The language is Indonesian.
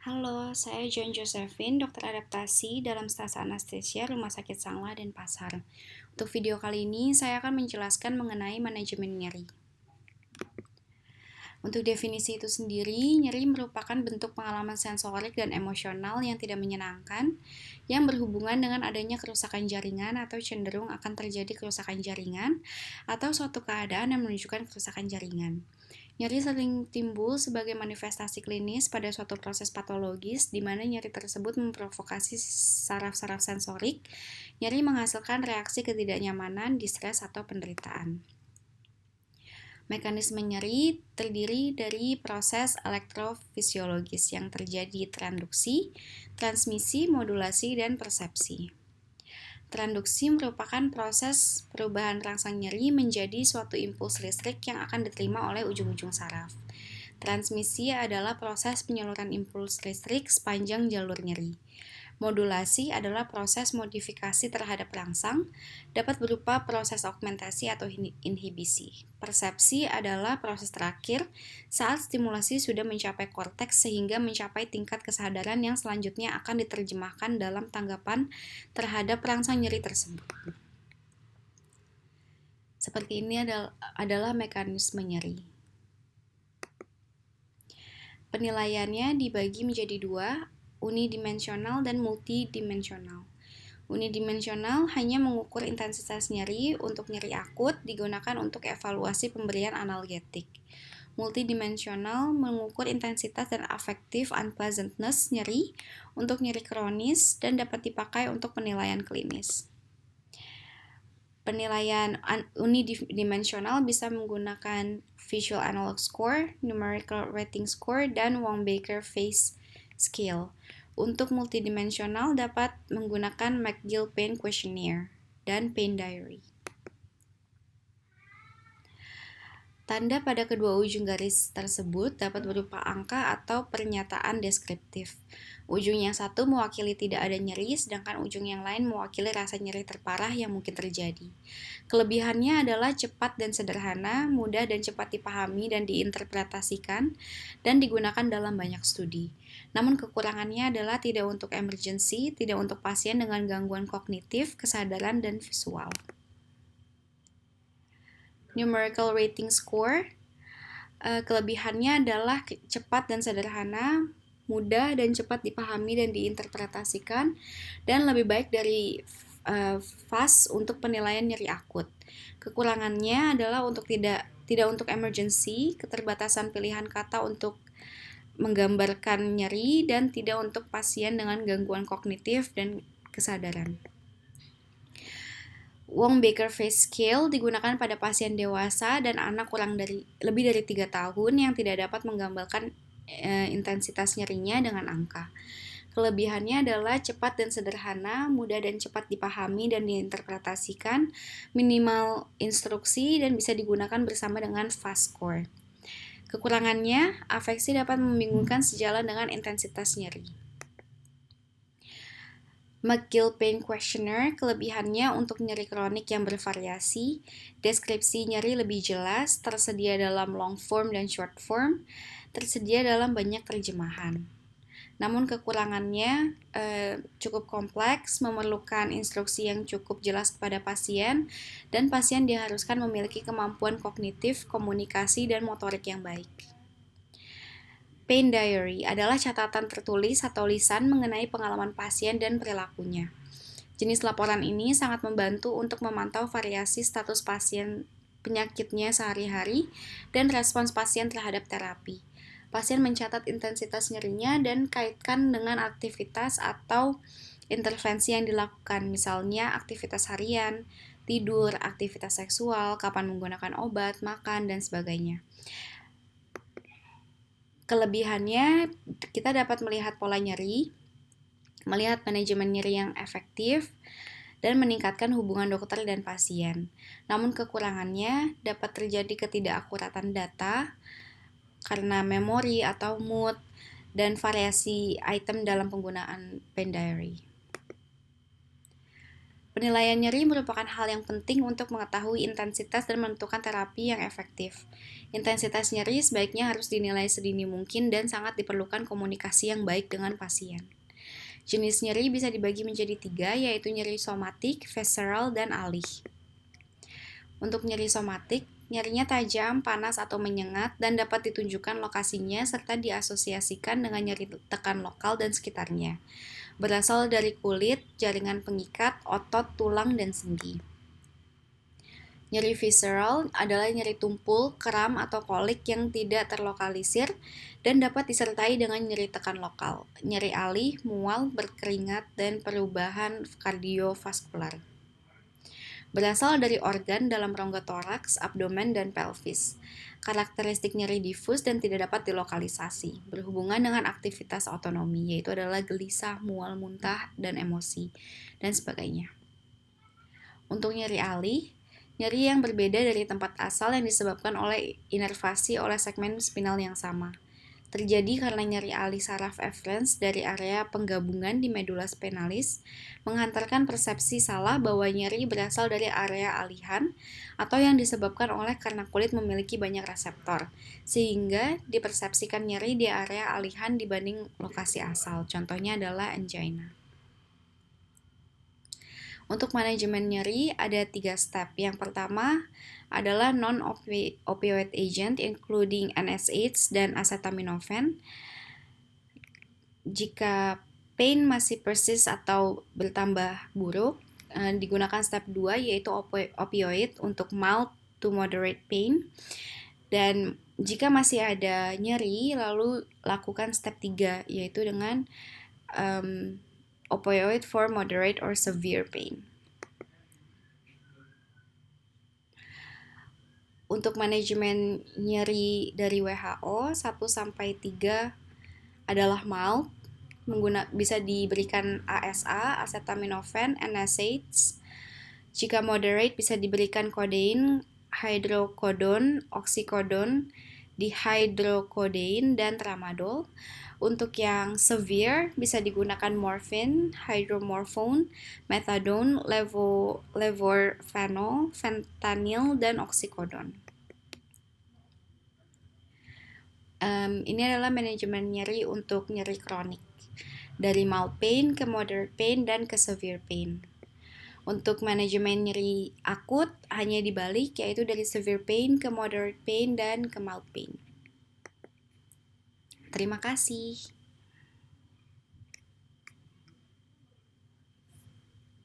Halo, saya John Josephine, dokter adaptasi dalam stase anestesia Rumah Sakit Sanglah Denpasar. Untuk video kali ini, saya akan menjelaskan mengenai manajemen nyeri. Untuk definisi itu sendiri, nyeri merupakan bentuk pengalaman sensorik dan emosional yang tidak menyenangkan, yang berhubungan dengan adanya kerusakan jaringan atau cenderung akan terjadi kerusakan jaringan, atau suatu keadaan yang menunjukkan kerusakan jaringan. Nyeri sering timbul sebagai manifestasi klinis pada suatu proses patologis di mana nyeri tersebut memprovokasi saraf-saraf sensorik. Nyeri menghasilkan reaksi ketidaknyamanan, distres, atau penderitaan. Mekanisme nyeri terdiri dari proses elektrofisiologis yang terjadi transduksi, transmisi, modulasi, dan persepsi. Transduksi merupakan proses perubahan rangsang nyeri menjadi suatu impuls listrik yang akan diterima oleh ujung-ujung saraf. Transmisi adalah proses penyaluran impuls listrik sepanjang jalur nyeri. Modulasi adalah proses modifikasi terhadap rangsang, dapat berupa proses augmentasi atau inhibisi. Persepsi adalah proses terakhir saat stimulasi sudah mencapai korteks sehingga mencapai tingkat kesadaran yang selanjutnya akan diterjemahkan dalam tanggapan terhadap rangsang nyeri tersebut. Seperti ini adalah mekanisme nyeri. Penilaiannya dibagi menjadi dua, unidimensional dan multidimensional. Unidimensional hanya mengukur intensitas nyeri. Untuk nyeri akut digunakan untuk evaluasi pemberian analgetik. Multidimensional mengukur intensitas dan afektif unpleasantness nyeri untuk nyeri kronis dan dapat dipakai untuk penilaian klinis. Penilaian unidimensional bisa menggunakan Visual Analog Score, Numerical Rating Score, dan Wong-Baker Face Scale. Untuk multidimensional dapat menggunakan McGill Pain Questionnaire dan Pain Diary. Tanda pada kedua ujung garis tersebut dapat berupa angka atau pernyataan deskriptif. Ujung yang satu mewakili tidak ada nyeri, sedangkan ujung yang lain mewakili rasa nyeri terparah yang mungkin terjadi. Kelebihannya adalah cepat dan sederhana, mudah dan cepat dipahami dan diinterpretasikan, dan digunakan dalam banyak studi. Namun kekurangannya adalah tidak untuk emergency, tidak untuk pasien dengan gangguan kognitif, kesadaran, dan visual. Numerical Rating Score, kelebihannya adalah cepat dan sederhana, mudah dan cepat dipahami dan diinterpretasikan, dan lebih baik dari FAST untuk penilaian nyeri akut. Kekurangannya adalah untuk tidak untuk emergency, keterbatasan pilihan kata untuk menggambarkan nyeri, dan tidak untuk pasien dengan gangguan kognitif dan kesadaran. Wong-Baker Face Scale digunakan pada pasien dewasa dan anak lebih dari 3 tahun yang tidak dapat menggambarkan intensitas nyerinya dengan angka. Kelebihannya adalah cepat dan sederhana, mudah dan cepat dipahami dan diinterpretasikan, minimal instruksi, dan bisa digunakan bersama dengan FAST score. Kekurangannya, afeksi dapat membingungkan sejalan dengan intensitas nyeri. McGill Pain Questionnaire, kelebihannya untuk nyeri kronik yang bervariasi, deskripsi nyeri lebih jelas, tersedia dalam long form dan short form, tersedia dalam banyak terjemahan. Namun kekurangannya cukup kompleks, memerlukan instruksi yang cukup jelas kepada pasien, dan pasien diharuskan memiliki kemampuan kognitif, komunikasi, dan motorik yang baik. Pain Diary adalah catatan tertulis atau lisan mengenai pengalaman pasien dan perilakunya. Jenis laporan ini sangat membantu untuk memantau variasi status pasien penyakitnya sehari-hari dan respons pasien terhadap terapi. Pasien mencatat intensitas nyerinya dan kaitkan dengan aktivitas atau intervensi yang dilakukan, misalnya aktivitas harian, tidur, aktivitas seksual, kapan menggunakan obat, makan, dan sebagainya. Kelebihannya, kita dapat melihat pola nyeri, melihat manajemen nyeri yang efektif, dan meningkatkan hubungan dokter dan pasien. Namun kekurangannya dapat terjadi ketidakakuratan data karena memori atau mood dan variasi item dalam penggunaan Pain Diary. Penilaian nyeri merupakan hal yang penting untuk mengetahui intensitas dan menentukan terapi yang efektif. Intensitas nyeri sebaiknya harus dinilai sedini mungkin dan sangat diperlukan komunikasi yang baik dengan pasien. Jenis nyeri bisa dibagi menjadi 3, yaitu nyeri somatik, visceral, dan alih. Untuk nyeri somatik, nyerinya tajam, panas, atau menyengat, dan dapat ditunjukkan lokasinya serta diasosiasikan dengan nyeri tekan lokal dan sekitarnya. Berasal dari kulit, jaringan pengikat, otot, tulang, dan sendi. Nyeri visceral adalah nyeri tumpul, kram, atau kolik yang tidak terlokalisir dan dapat disertai dengan nyeri tekan lokal, nyeri alih, mual, berkeringat, dan perubahan kardiovaskular. Berasal dari organ dalam rongga toraks, abdomen, dan pelvis. Karakteristik nyeri difus dan tidak dapat dilokalisasi, berhubungan dengan aktivitas otonomi, yaitu adalah gelisah, mual, muntah, dan emosi, dan sebagainya. Untuk nyeri alih, nyeri yang berbeda dari tempat asal yang disebabkan oleh inervasi oleh segmen spinal yang sama. Terjadi karena nyeri alih saraf efferents dari area penggabungan di medula spinalis menghantarkan persepsi salah bahwa nyeri berasal dari area alihan atau yang disebabkan oleh karena kulit memiliki banyak reseptor, sehingga dipersepsikan nyeri di area alihan dibanding lokasi asal. Contohnya adalah angina. Untuk manajemen nyeri ada 3 step. Yang pertama adalah non-opioid agent including NSAIDs dan acetaminophen. Jika pain masih persis atau bertambah buruk, digunakan step 2 yaitu opioid untuk mild to moderate pain. Dan jika masih ada nyeri, lalu lakukan step 3 yaitu dengan opioid for moderate or severe pain. Untuk manajemen nyeri dari WHO 1-3 adalah mild, bisa diberikan ASA, acetaminophen, NSAIDs. Jika moderate bisa diberikan kodein, hydrocodone, oxycodone, dihydrocodeine, dan tramadol. Untuk yang severe bisa digunakan morphine, hydromorphone, methadone, levorphanol, fentanyl, dan oxycodone. Ini adalah manajemen nyeri untuk nyeri kronik, dari mild pain ke moderate pain dan ke severe pain. Untuk manajemen nyeri akut hanya dibalik, yaitu dari severe pain ke moderate pain dan ke mild pain. Terima kasih.